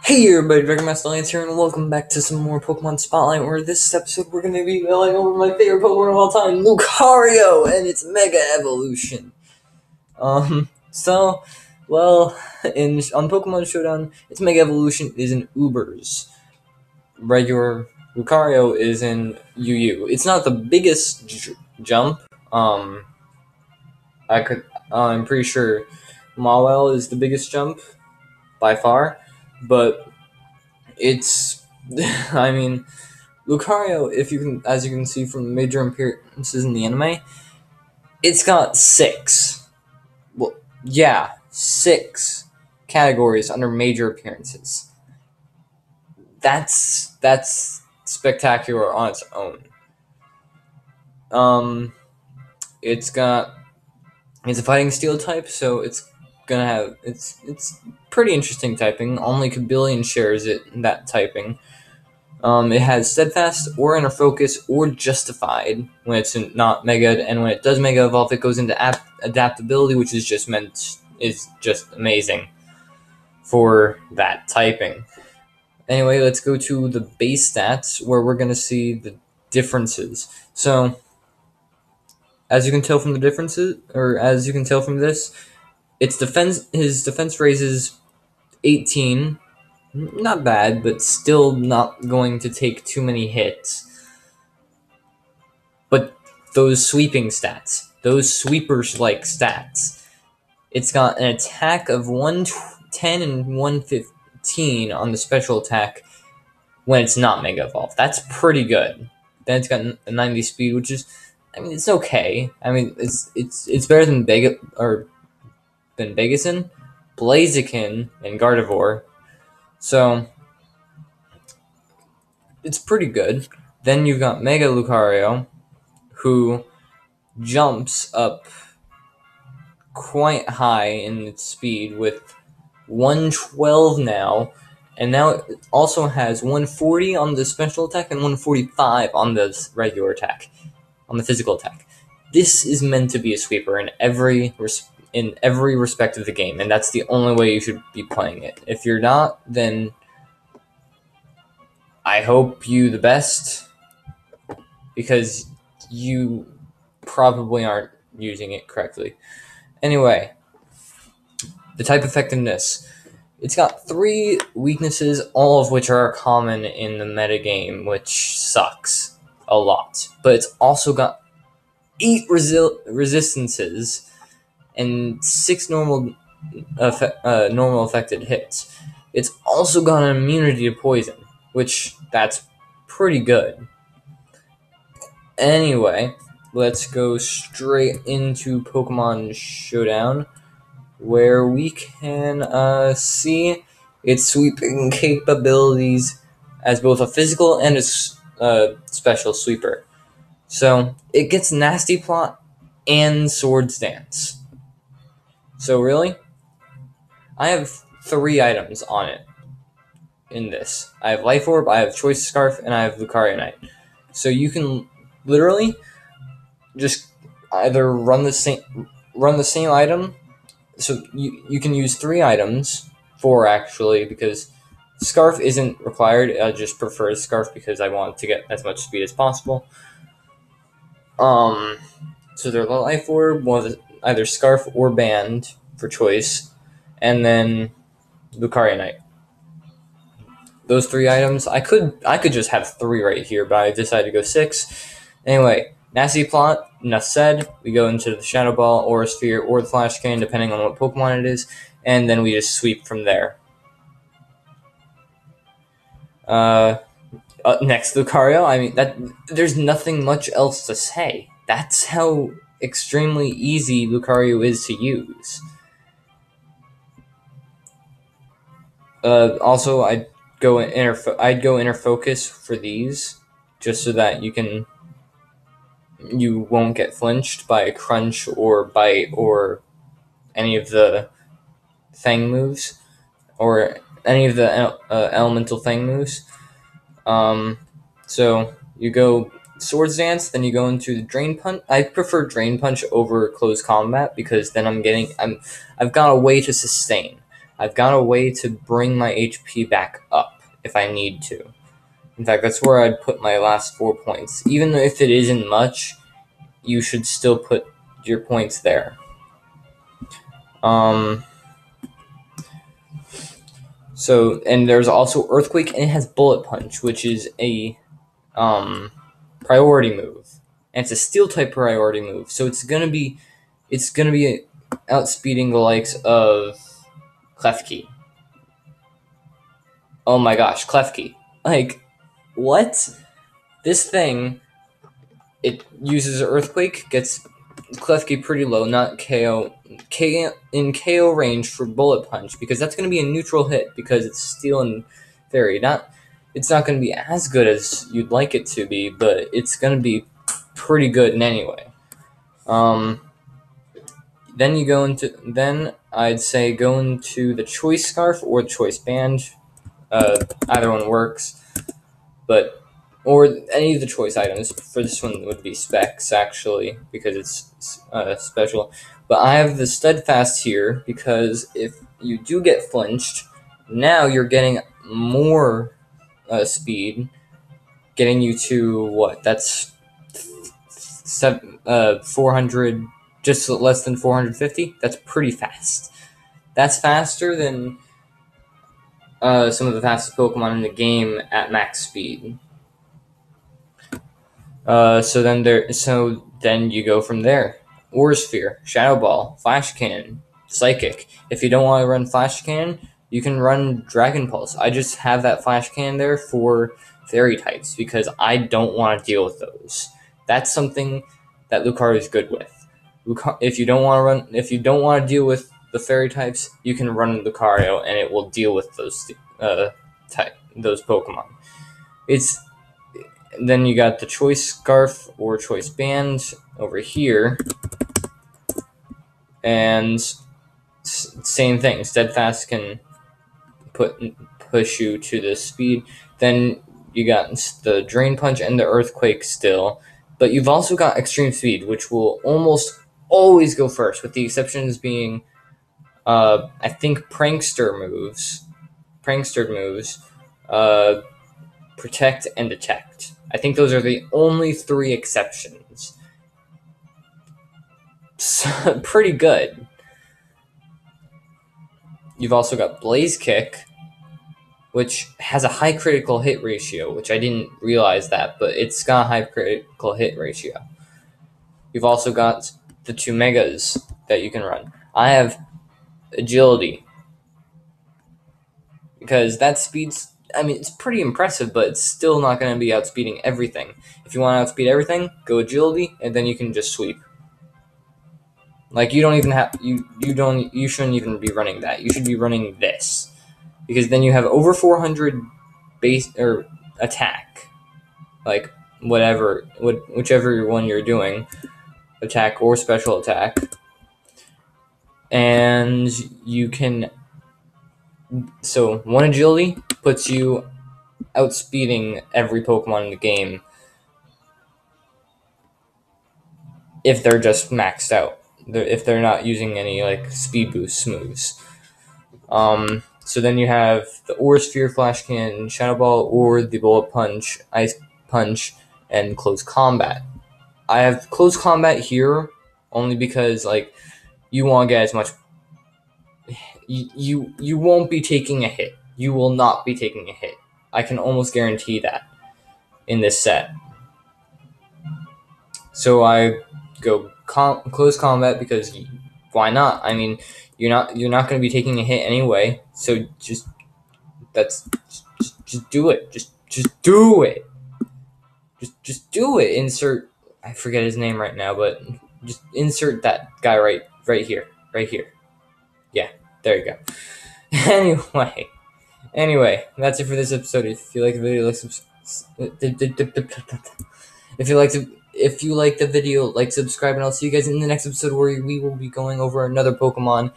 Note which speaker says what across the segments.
Speaker 1: Hey everybody, Dragon Master Lance here, and welcome back to some more Pokemon Spotlight, where this episode we're going to be going over my favorite Pokemon of all time, Lucario, and its Mega Evolution. On Pokemon Showdown, its Mega Evolution is in Ubers. Regular Lucario is in UU. It's not the biggest jump. I'm pretty sure Mawile is the biggest jump by far, but it's, I mean, Lucario, as you can see from the major appearances in the anime, it's got six categories under major appearances. That's spectacular on its own. It's a fighting steel type, so it's gonna have it's pretty interesting typing. Only Kabylion shares that typing. It has Steadfast or Inner Focus or Justified when it's not Mega, and when it does Mega Evolve, it goes into Adaptability, which is just amazing for that typing. Anyway, let's go to the base stats, where we're going to see the differences. So, as you can tell from the differences, or as you can tell from this, his defense raises 18. Not bad, but still not going to take too many hits. But those sweeping stats, those sweepers-like stats, it's got an attack of 110 and 115 on the special attack when it's not Mega Evolved. That's pretty good. Then it's got a 90 speed, which is, it's okay. It's better than Begasin, Blaziken, and Gardevoir. So, it's pretty good. Then you've got Mega Lucario, who jumps up quite high in its speed with 112 now, and now it also has 140 on the special attack and 145 on the regular attack, on the physical attack. This is meant to be a sweeper in every respect of the game, and that's the only way you should be playing it. If you're not, then I hope you the best, because you probably aren't using it correctly. Anyway, the type effectiveness. It's got 3 weaknesses, all of which are common in the metagame, which sucks a lot. But it's also got 8 resistances and 6 normal affected hits. It's also got an immunity to poison, which that's pretty good. Anyway, let's go straight into Pokemon Showdown, where we can see its sweeping capabilities as both a physical and a special sweeper. So, it gets Nasty Plot and Swords Dance. So really, I have 3 items on it in this. I have Life Orb, I have Choice Scarf, and I have Lucario Knight. So you can literally just either run the same item. So you can use 3 items, 4 actually, because Scarf isn't required. I just prefer Scarf because I want to get as much speed as possible. So they're the Life Orb, either Scarf or Band for choice, and then Lucario Knight. Those 3 items, I could just have 3 right here, but I decided to go 6. Anyway, Nasty Plot, enough said. We go into the Shadow Ball, or a Sphere, or the Flash Cannon, depending on what Pokemon it is, and then we just sweep from there. Next, Lucario. There's nothing much else to say. That's how extremely easy Lucario is to use. Also, I'd go inner focus for these, just so that you won't get flinched by a crunch or bite or any of the Fang moves, or any of the elemental Fang moves. So you go Swords Dance, then you go into the Drain Punch. I prefer Drain Punch over Close Combat, because then I've got a way to sustain. I've got a way to bring my HP back up if I need to. In fact, that's where I'd put my last 4 points. Even if it isn't much, you should still put your points there. So, and there's also Earthquake, and it has Bullet Punch, which is a priority move. And it's a Steel type priority move, so it's gonna be outspeeding the likes of Klefki. Oh my gosh, Klefki. Like, what? This thing, it uses Earthquake, gets Klefki pretty low, not KO in KO range for Bullet Punch, because that's going to be a neutral hit because it's Steel and Fairy. It's not going to be as good as you'd like it to be, but it's going to be pretty good in any way. Then I'd say go into the Choice Scarf or the Choice Band. Either one works, or any of the choice items. For this one would be Specs, actually, because it's special. But I have the Steadfast here because if you do get flinched, now you're getting more speed, getting you to what? That's 400, just less than 450. That's pretty fast. That's faster than some of the fastest Pokemon in the game at max speed. So then you go from there. Aura Sphere, Shadow Ball, Flash Cannon, Psychic. If you don't want to run Flash Cannon, you can run Dragon Pulse. I just have that Flash Cannon there for Fairy types because I don't want to deal with those. That's something that Lucario is good with. If you don't want to deal with the Fairy types, you can run Lucario and it will deal with those Pokemon. Then you got the Choice Scarf or Choice Band over here. And same thing. Steadfast can push you to the speed. Then you got the Drain Punch and the Earthquake still. But you've also got Extreme Speed, which will almost always go first, with the exceptions being, I think, Prankster moves. Protect and Detect. I think those are the only 3 exceptions. So, pretty good. You've also got Blaze Kick, which has a high critical hit ratio, which I didn't realize that, but it's got a high critical hit ratio. You've also got the 2 Megas that you can run. I have Agility, because that speed's, it's pretty impressive, but it's still not going to be outspeeding everything. If you want to outspeed everything, go Agility, and then you can just sweep. Like, you don't even have, you shouldn't even be running that. You should be running this, because then you have over 400 base or attack, like whichever one you're doing, attack or special attack, and you can. So 1 Agility puts you outspeeding every Pokemon in the game if they're just maxed out. If they're not using any like speed boost moves. So then you have the Aura Sphere, Flash Cannon, Shadow Ball, or the Bullet Punch, Ice Punch, and Close Combat. I have Close Combat here only because like you want to get as much. You won't be taking a hit. You will not be taking a hit. I can almost guarantee that in this set. So I go Close Combat because why not? You're not going to be taking a hit anyway. So just do it. Just do it. Just do it. Insert. I forget his name right now, but just insert that guy right here. Yeah, there you go. Anyway, that's it for this episode. If you like the video, subscribe, and I'll see you guys in the next episode where we will be going over another Pokemon.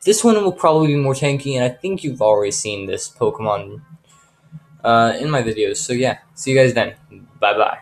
Speaker 1: This one will probably be more tanky, and I think you've already seen this Pokemon in my videos. So yeah, see you guys then. Bye-bye.